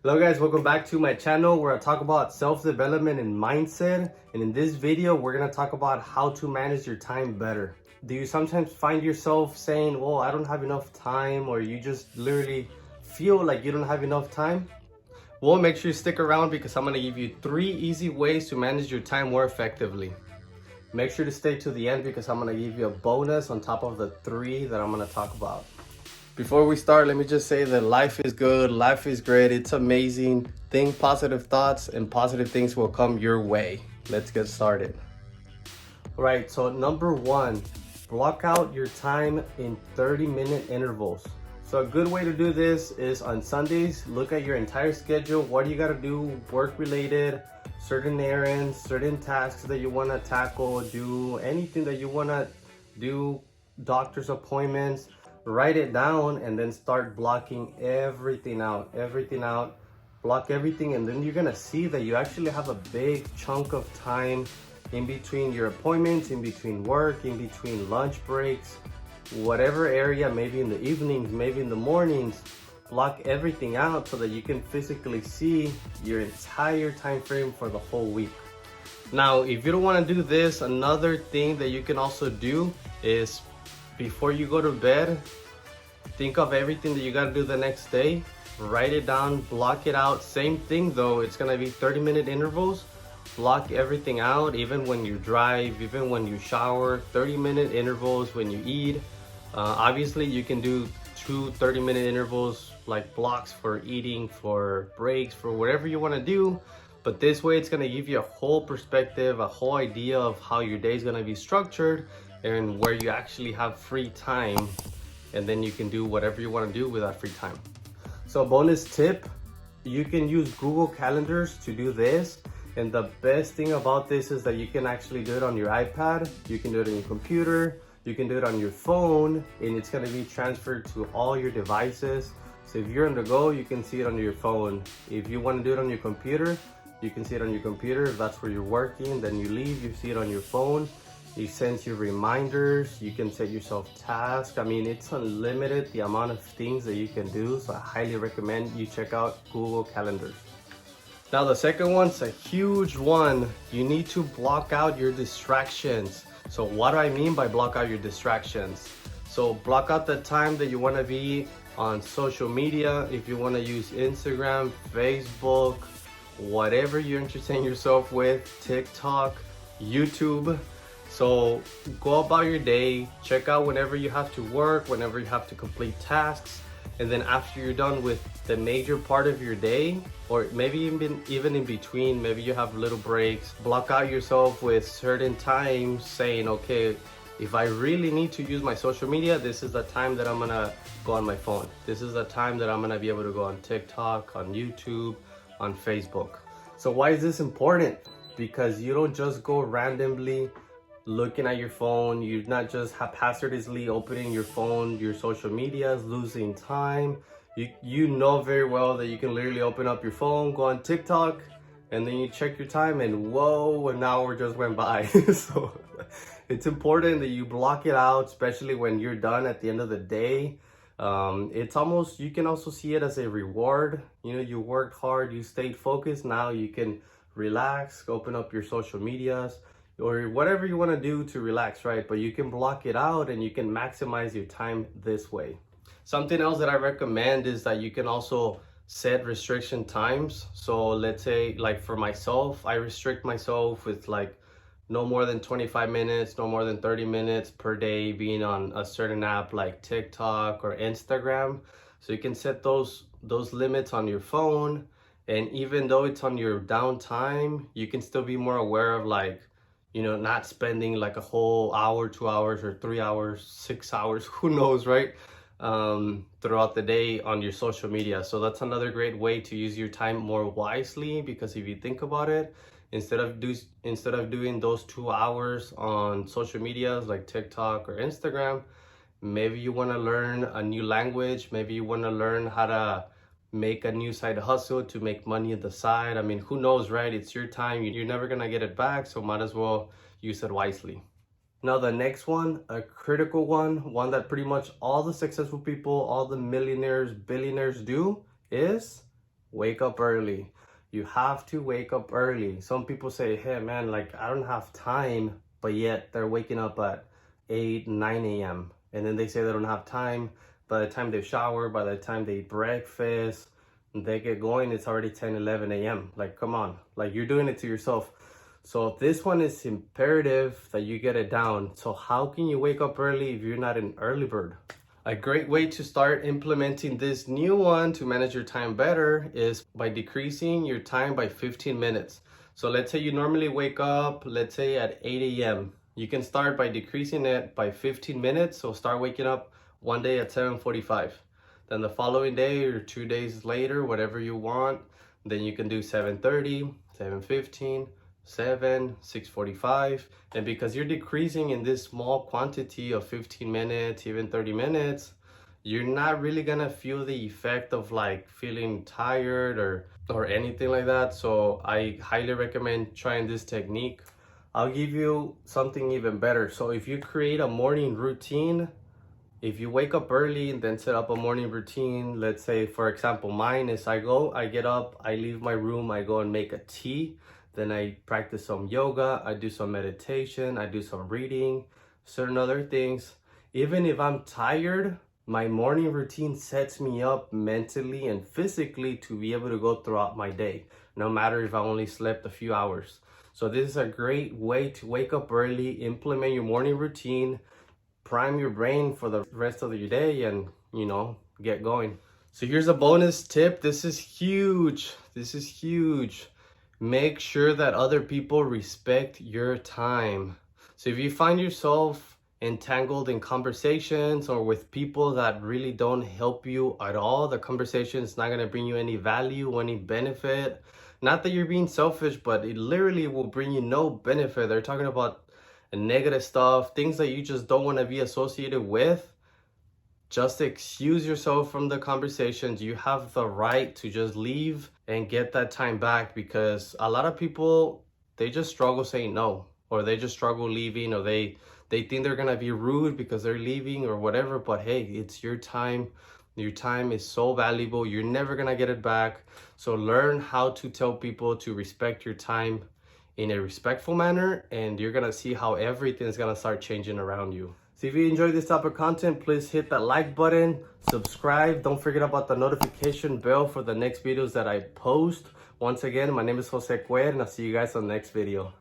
Hello guys, welcome back to my channel where I talk about self-development and mindset. And in this video, we're going to talk about how to manage your time better. Do you sometimes find yourself saying, well, I don't have enough time, or you just literally feel like you don't have enough time? Well, make sure you stick around because I'm going to give you 3 easy ways to manage your time more effectively. Make sure to stay to the end because I'm going to give you a bonus on top of the 3 that I'm going to talk about. Before we start, let me just say that life is good, life is great, it's amazing. Think positive thoughts and positive things will come your way. Let's get started. All right, so number 1, block out your time in 30-minute intervals. So a good way to do this is on Sundays, look at your entire schedule. What do you got to do work related, certain errands, certain tasks that you want to tackle, do anything that you want to do, doctor's appointments. Write it down and then start blocking everything out, block everything, and then you're gonna see that you actually have a big chunk of time in between your appointments, in between work, in between lunch breaks, whatever area, maybe in the evenings, maybe in the mornings. Block everything out so that you can physically see your entire time frame for the whole week. Now, if you don't want to do this, another thing that you can also do is before you go to bed, think of everything that you got to do the next day, write it down, block it out. Same thing though, it's going to be 30-minute intervals. Block everything out, even when you drive, even when you shower, 30-minute intervals when you eat. Obviously, you can do 2 30-minute intervals, like blocks for eating, for breaks, for whatever you want to do. But this way, it's going to give you a whole perspective, a whole idea of how your day is going to be structured and where you actually have free time, and then you can do whatever you want to do with that free time. So bonus tip, you can use Google Calendars to do this, and the best thing about this is that you can actually do it on your iPad, you can do it on your computer, you can do it on your phone, and it's going to be transferred to all your devices. So if you're on the go, you can see it on your phone. If you want to do it on your computer, you can see it on your computer. If that's where you're working, then you leave, you see it on your phone. It sends you reminders, you can set yourself tasks. I mean, it's unlimited the amount of things that you can do, so I highly recommend you check out Google Calendars. Now the second one's a huge one. You need to block out your distractions. So what do I mean by block out your distractions? So block out the time that you want to be on social media. If you want to use Instagram, Facebook, whatever you entertain yourself with, TikTok, YouTube. So go about your day, check out whenever you have to work, whenever you have to complete tasks, and then after you're done with the major part of your day, or maybe even in between, maybe you have little breaks, block out yourself with certain times saying, okay, if I really need to use my social media, this is the time that I'm gonna go on my phone. This is the time that I'm gonna be able to go on TikTok, on YouTube, on Facebook. So why is this important? Because you don't just go randomly looking at your phone, you're not just haphazardly opening your phone, your social medias, losing time. You know very well that you can literally open up your phone, go on TikTok, and then you check your time and whoa, an hour just went by. So it's important that you block it out, especially when you're done at the end of the day. It's almost, you can also see it as a reward. You know, you worked hard, you stayed focused, now you can relax, open up your social medias, or whatever you want to do to relax, right? But you can block it out and you can maximize your time this way. Something else that I recommend is that you can also set restriction times. So let's say, like for myself, I restrict myself with like no more than 25 minutes, no more than 30 minutes per day being on a certain app like TikTok or Instagram. So you can set those limits on your phone. And even though it's on your downtime, you can still be more aware of, like, you know, not spending like a whole hour, 2 hours, or 3 hours, 6 hours, who knows, right? Throughout the day on your social media. So that's another great way to use your time more wisely, because if you think about it, instead of doing those 2 hours on social medias like TikTok or Instagram, maybe you want to learn a new language, maybe you want to learn how to make a new side hustle to make money on the side. I mean, who knows, right? It's your time. You're never gonna get it back, so might as well use it wisely. Now the next one, a critical one that pretty much all the successful people, all the millionaires, billionaires do, is wake up early. You have to wake up early. Some people say, hey man, like I don't have time, but yet they're waking up at 8, 9 a.m. And then they say they don't have time. By the time they shower, by the time they eat breakfast, they get going, it's already 10, 11 a.m. Like, come on, like you're doing it to yourself. So this one is imperative that you get it down. So how can you wake up early if you're not an early bird? A great way to start implementing this new one to manage your time better is by decreasing your time by 15 minutes. So let's say you normally wake up, let's say at 8 a.m. You can start by decreasing it by 15 minutes. So start waking up one day at 7:45. Then the following day or 2 days later, whatever you want, then you can do 7:30, 7:15, 7, 6:45. And because you're decreasing in this small quantity of 15 minutes, even 30 minutes, you're not really gonna feel the effect of like feeling tired or anything like that. So I highly recommend trying this technique. I'll give you something even better. So if you create a morning routine, if you wake up early and then set up a morning routine, let's say for example mine is I get up, I leave my room, I go and make a tea, then I practice some yoga, I do some meditation, I do some reading, certain other things. Even if I'm tired, my morning routine sets me up mentally and physically to be able to go throughout my day, no matter if I only slept a few hours. So this is a great way to wake up early, implement your morning routine, prime your brain for the rest of your day, and get going. So here's a bonus tip. This is huge. Make sure that other people respect your time. So if you find yourself entangled in conversations or with people that really don't help you at all, the conversation is not going to bring you any value, any benefit. Not that you're being selfish, but it literally will bring you no benefit. They're talking about negative stuff, things that you just don't want to be associated with. Just excuse yourself from the conversations. You have the right to just leave and get that time back, because a lot of people, they just struggle saying no, or they just struggle leaving, or they think they're gonna be rude because they're leaving or whatever. But hey, it's your time. Your time is so valuable. You're never gonna get it back. So learn how to tell people to respect your time in a respectful manner, and you're gonna see how everything's gonna start changing around you. So if you enjoyed this type of content, please hit that like button, subscribe. Don't forget about the notification bell for the next videos that I post. Once again, my name is Jose Cuellar, and I'll see you guys on the next video.